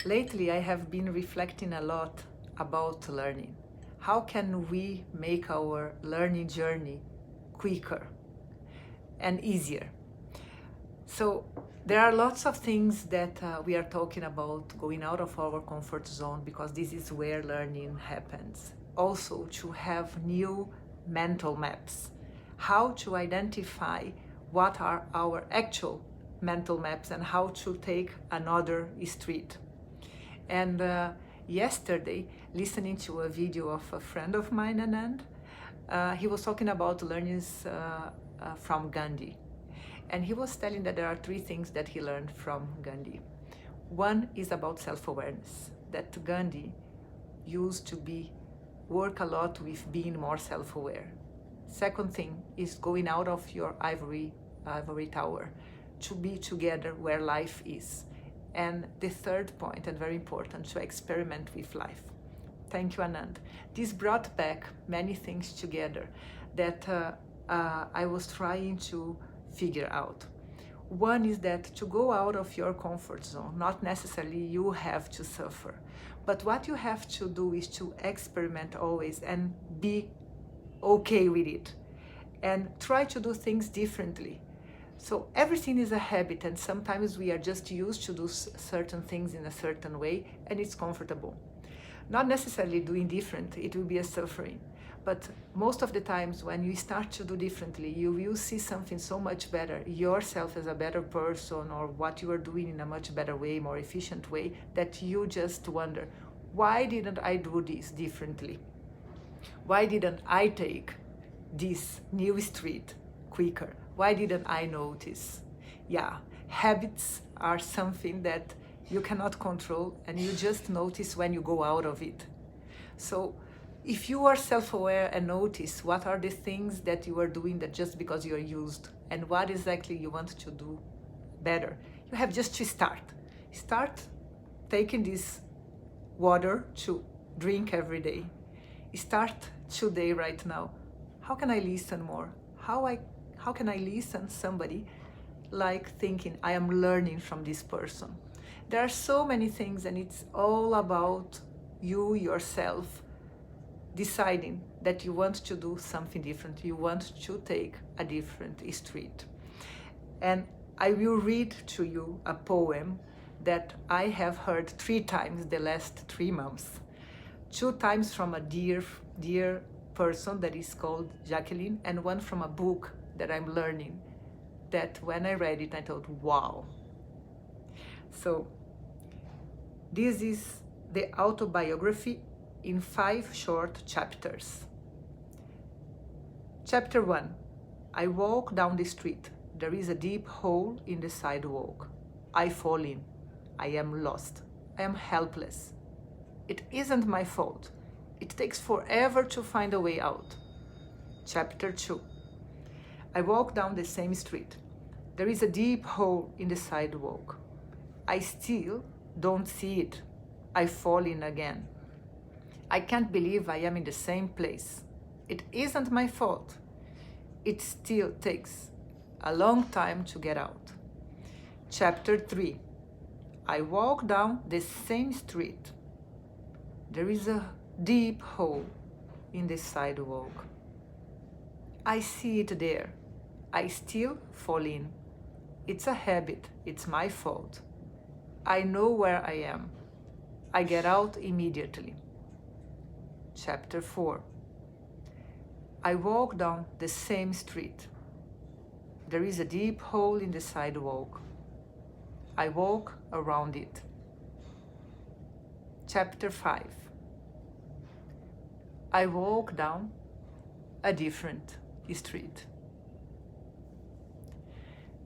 Lately, I have been reflecting a lot about learning. How can we make our learning journey quicker and easier? So there are lots of things that we are talking about going out of our comfort zone, because this is where learning happens. Also, to have new mental maps, how to identify what are our actual mental maps and how to take another street. And yesterday, listening to a video of a friend of mine, Anand, he was talking about learnings from Gandhi. And he was telling that there are three things that he learned from Gandhi. One is about self-awareness, that Gandhi used to work a lot with being more self-aware. Second thing is going out of your ivory tower to be together where life is. And the third point, and very important, to experiment with life. Thank you, Anand. This brought back many things together that I was trying to figure out. One is that to go out of your comfort zone, not necessarily you have to suffer, but what you have to do is to experiment always and be okay with it and try to do things differently. So everything is a habit, and sometimes we are just used to do certain things in a certain way and it's comfortable. Not necessarily doing different, it will be a suffering. But most of the times when you start to do differently, you will see something so much better, yourself as a better person, or what you are doing in a much better way, more efficient way, that you just wonder, why didn't I do this differently? Why didn't I take this new street quicker? Why didn't I notice? Yeah, habits are something that you cannot control, and you just notice when you go out of it. So if you are self-aware and notice what are the things that you are doing that just because you are used, and what exactly you want to do better, you have just to start. Start taking this water to drink every day. Start today, right now. How can I listen more? How can I listen somebody like thinking I am learning from this person? There are so many things, and it's all about you yourself deciding that you want to do something different. You want to take a different street. And I will read to you a poem that I have heard 3 times the last 3 months. 2 times from a dear person that is called Jacqueline, and one from a book that I'm learning, that when I read it, I thought, wow. So this is the autobiography in 5 short chapters. Chapter 1, I walk down the street. There is a deep hole in the sidewalk. I fall in. I am lost. I am helpless. It isn't my fault. It takes forever to find a way out. Chapter 2, I walk down the same street. There is a deep hole in the sidewalk. I still don't see it. I fall in again. I can't believe I am in the same place. It isn't my fault. It still takes a long time to get out. Chapter 3, I walk down the same street. There is a deep hole in the sidewalk. I see it there. I still fall in. It's a habit. It's my fault. I know where I am. I get out immediately. Chapter 4, I walk down the same street. There is a deep hole in the sidewalk. I walk around it. Chapter 5, I walk down a different street.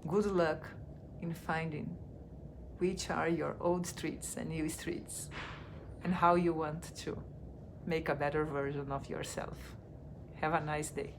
Good luck in finding which are your old streets and new streets, and how you want to make a better version of yourself. Have a nice day.